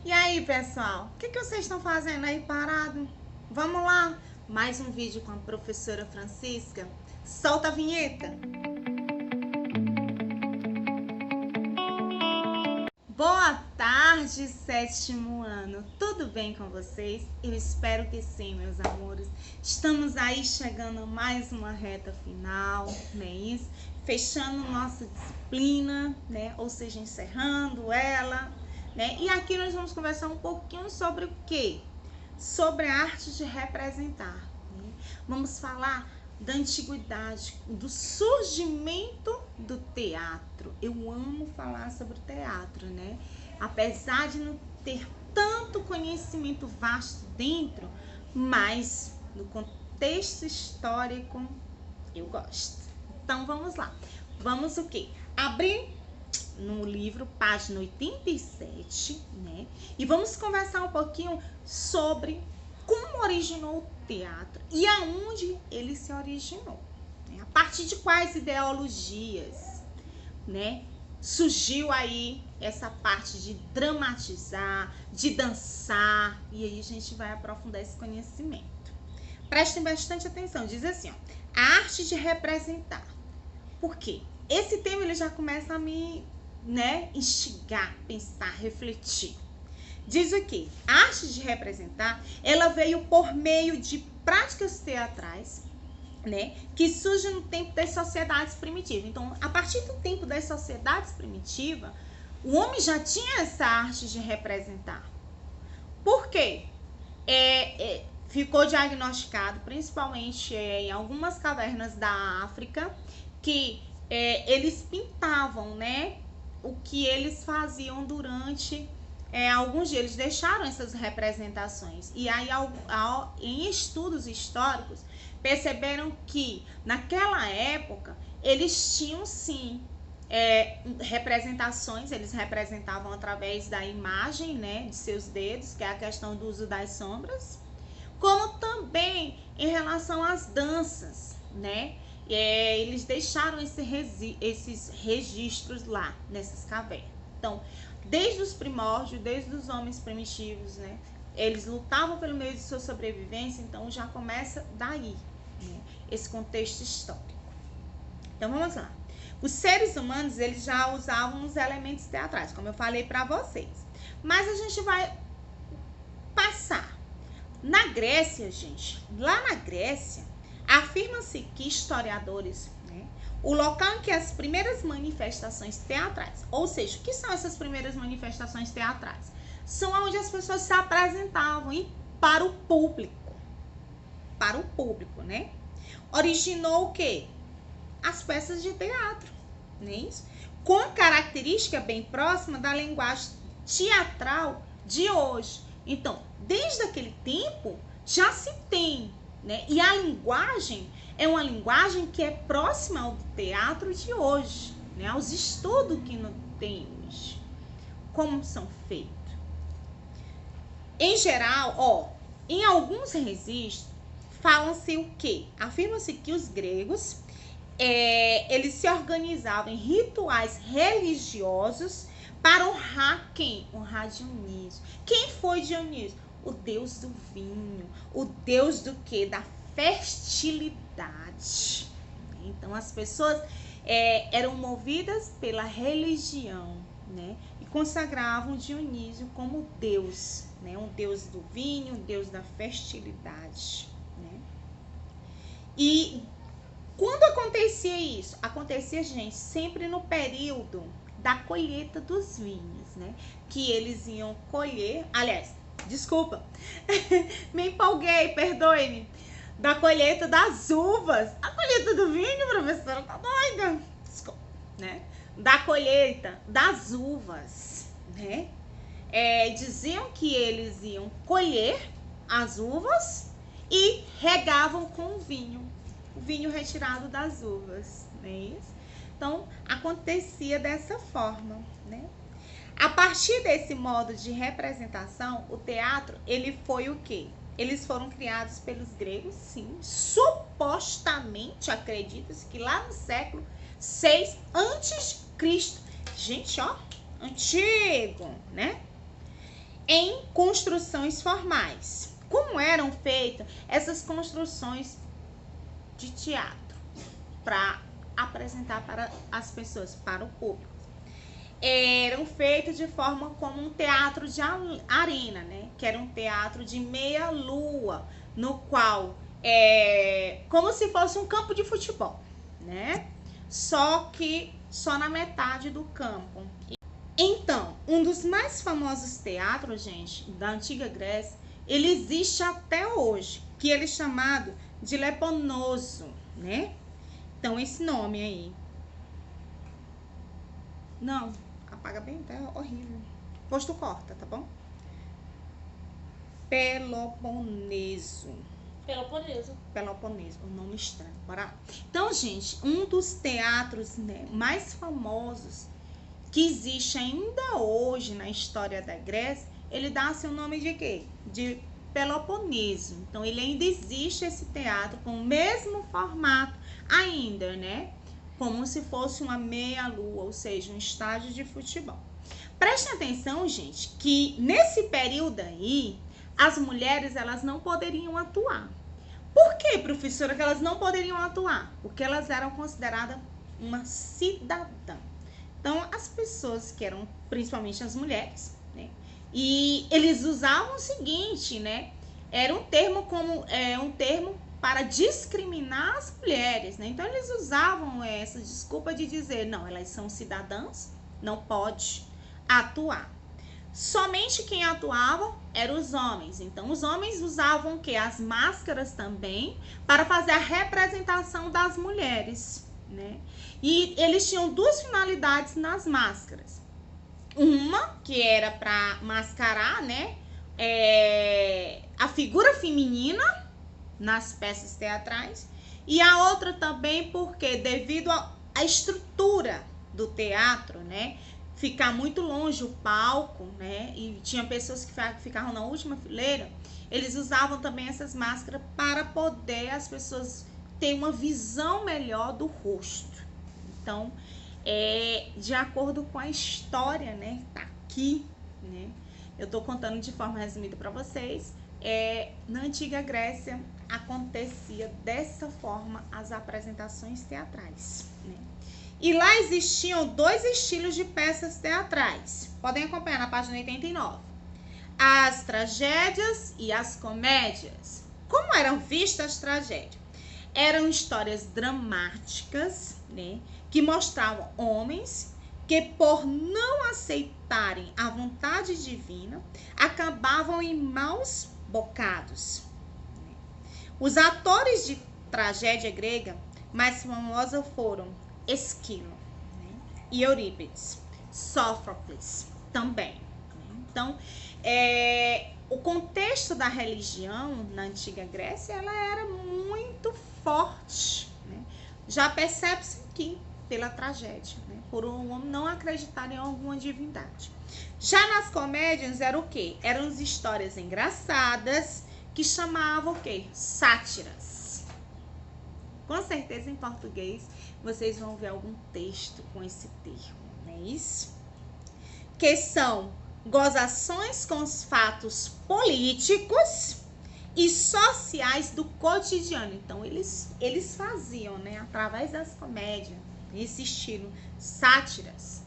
E aí, pessoal, o que vocês estão fazendo aí parado? Vamos lá, mais um vídeo com a professora Francisca. Solta a vinheta. Boa tarde, sétimo ano. Tudo bem com vocês? Eu espero que sim, meus amores. Estamos aí chegando a mais uma reta final, né? Isso, fechando nossa disciplina, né? Ou seja, encerrando ela, né? E aqui nós vamos conversar um pouquinho sobre o quê? Sobre a arte de representar, né? Vamos falar da antiguidade, do surgimento do teatro. Eu amo falar sobre o teatro, né? Apesar de não ter tanto conhecimento vasto dentro, mas no contexto histórico eu gosto. Então vamos lá. Vamos o quê? Abrir no livro, página 87, né? E vamos conversar um pouquinho sobre como originou o teatro e aonde ele se originou, né? A partir de quais ideologias, né? Surgiu aí essa parte de dramatizar, de dançar, e aí a gente vai aprofundar esse conhecimento. Prestem bastante atenção, diz assim, ó, a arte de representar. Por quê? Esse tema ele já começa a me, né, instigar, pensar, refletir. Diz o quê? A arte de representar, ela veio por meio de práticas teatrais, né, que surgem no tempo das sociedades primitivas. Então, a partir do tempo das sociedades primitivas, o homem já tinha essa arte de representar. Por quê? Ficou diagnosticado, principalmente em algumas cavernas da África, que eles pintavam, né, o que eles faziam durante alguns dias. Eles deixaram essas representações. E aí, em estudos históricos, perceberam que naquela época eles tinham sim representações, eles representavam através da imagem, né, de seus dedos, que é a questão do uso das sombras, como também em relação às danças, né? Eles deixaram esses registros lá nessas cavernas. Então, desde os primórdios, desde os homens primitivos, né? Eles lutavam pelo meio de sua sobrevivência, então já começa daí, né? Esse contexto histórico. Então vamos lá. Os seres humanos, eles já usavam os elementos teatrais, como eu falei para vocês. Mas a gente vai passar. Na Grécia, gente, lá na Grécia, afirma-se que historiadores, né, o local em que as primeiras manifestações teatrais, ou seja, o que são essas primeiras manifestações teatrais? São onde as pessoas se apresentavam para o público. Para o público, né? Originou o quê? As peças de teatro, não é isso? Com característica bem próxima da linguagem teatral de hoje. Então, desde aquele tempo, já se tem, né? E a linguagem é uma linguagem que é próxima ao teatro de hoje, né? Aos estudos que não tem hoje. Como são feitos? Em geral, em alguns registros, falam-se o quê? Afirma-se que os gregos, eles se organizavam em rituais religiosos para honrar quem? Honrar Dionísio. Quem foi Dionísio? O deus do vinho. O deus do quê? Da fertilidade. Então, as pessoas eram movidas pela religião, né? E consagravam Dionísio como deus, né? Um deus do vinho, um deus da fertilidade, né? E quando acontecia isso? Acontecia, gente, sempre no período da colheita dos vinhos, né? Que eles iam colher, aliás, desculpa, me empolguei, perdoe-me, da colheita das uvas. A colheita do vinho, professora, tá doida? Desculpa, né? Da colheita das uvas, né? Diziam que eles iam colher as uvas e regavam com o vinho retirado das uvas, não é isso? Então, acontecia dessa forma, né? A partir desse modo de representação, o teatro, ele foi o quê? Eles foram criados pelos gregos, sim. Supostamente, acredita-se que lá no século 6 a.C. Gente, ó, antigo, né? em construções formais. Como eram feitas essas construções de teatro para apresentar para as pessoas, para o público? Eram feitos de forma como um teatro de arena, né? Que era um teatro de meia lua, no qual como se fosse um campo de futebol, né? Só que só na metade do campo. Então, um dos mais famosos teatros, gente, da antiga Grécia, ele existe até hoje, que ele é chamado de Leponoso, né? Então, esse nome aí. Não, apaga bem, tá horrível. Depois tu corta, tá bom? Peloponeso. Peloponeso, um nome estranho. Bora lá. Então, gente, um dos teatros, né, mais famosos que existe ainda hoje na história da Grécia, ele dá seu nome de quê? De Peloponeso. Então, ele ainda existe esse teatro com o mesmo formato ainda, né? Como se fosse uma meia-lua, ou seja, um estádio de futebol. Prestem atenção, gente, que nesse período aí, as mulheres, elas não poderiam atuar. Por que, professora, que elas não poderiam atuar? Porque elas eram consideradas uma cidadã. Então, as pessoas que eram, principalmente as mulheres, né? E eles usavam o seguinte, né? Era um termo um termo para discriminar as mulheres, né? Então, eles usavam essa desculpa de dizer, não, elas são cidadãs, não pode atuar. Somente quem atuava eram os homens. Então, os homens usavam o quê? As máscaras também para fazer a representação das mulheres, né? E eles tinham duas finalidades nas máscaras. Uma que era para mascarar, né, a figura feminina nas peças teatrais, e a outra também porque devido à estrutura do teatro, né, ficar muito longe o palco, né, e tinha pessoas que ficavam na última fileira, eles usavam também essas máscaras para poder as pessoas ter uma visão melhor do rosto. Então, de acordo com a história, né, tá aqui, né, eu tô contando de forma resumida para vocês, na antiga Grécia acontecia dessa forma as apresentações teatrais, né? E lá existiam dois estilos de peças teatrais. Podem acompanhar na página 89. As tragédias e as comédias. Como eram vistas as tragédias? Eram histórias dramáticas, né, que mostravam homens que, por não aceitarem a vontade divina, acabavam em maus bocados. Os atores de tragédia grega mais famosos foram Esquilo, né, e Eurípides, Sófocles também. Né? Então, o contexto da religião na antiga Grécia, ela era muito forte, né? Já percebe-se aqui pela tragédia, né? Por um homem não acreditar em alguma divindade. Já nas comédias era o quê? Eram as histórias engraçadas que chamavam o quê? Sátiras. Com certeza em português vocês vão ver algum texto com esse termo, não é isso? Que são gozações com os fatos políticos e sociais do cotidiano. Então, eles faziam, né, através das comédias, esse estilo, sátiras,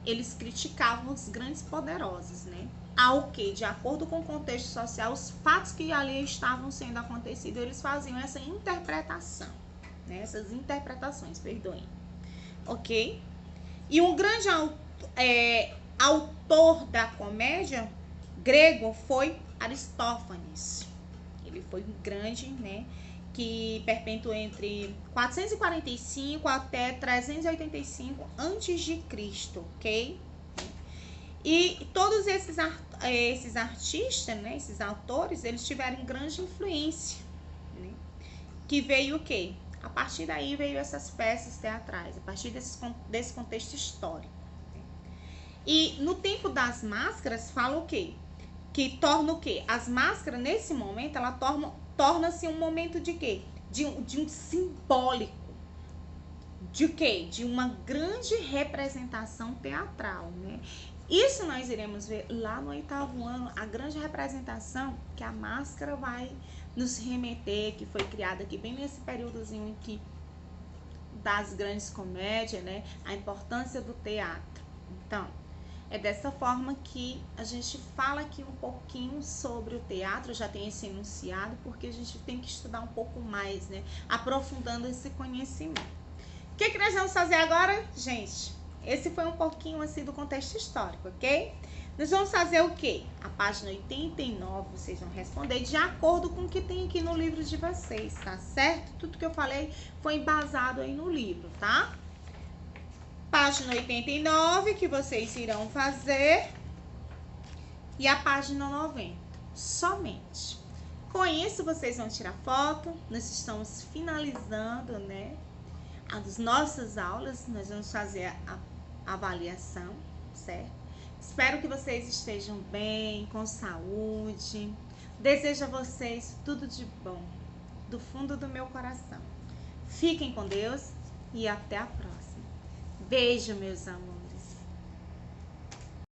eles criticavam os grandes poderosos, né? Ao que, de acordo com o contexto social, os fatos que ali estavam sendo acontecidos, eles faziam essa interpretação, né? Essas interpretações, perdoem. Ok? E um grande autor da comédia grego foi Aristófanes. Ele foi um grande, né, que perpetuou entre 445 até 385 a.C., ok? E todos esses artistas, né, esses autores, eles tiveram grande influência, né, que veio o quê? A partir daí veio essas peças teatrais, a partir desse contexto histórico. E no tempo das máscaras, fala o quê? Que torna o quê? As máscaras, nesse momento, ela torna-se um momento de quê? De um simbólico. De quê? De uma grande representação teatral, né? Isso nós iremos ver lá no 8º ano, a grande representação que a máscara vai nos remeter, que foi criada aqui bem nesse períodozinho aqui das grandes comédias, né? A importância do teatro. Então, é dessa forma que a gente fala aqui um pouquinho sobre o teatro, já tem esse enunciado, porque a gente tem que estudar um pouco mais, né? Aprofundando esse conhecimento. O que nós vamos fazer agora, gente? Esse foi um pouquinho assim do contexto histórico, ok? Nós vamos fazer o quê? A página 89, vocês vão responder de acordo com o que tem aqui no livro de vocês, tá certo? Tudo que eu falei foi embasado aí no livro, tá? Página 89 que vocês irão fazer e a página 90, somente. Com isso, vocês vão tirar foto. Nós estamos finalizando, né, as nossas aulas. Nós vamos fazer a avaliação, certo? Espero que vocês estejam bem, com saúde. Desejo a vocês tudo de bom, do fundo do meu coração. Fiquem com Deus e até a próxima. Beijo, meus amores.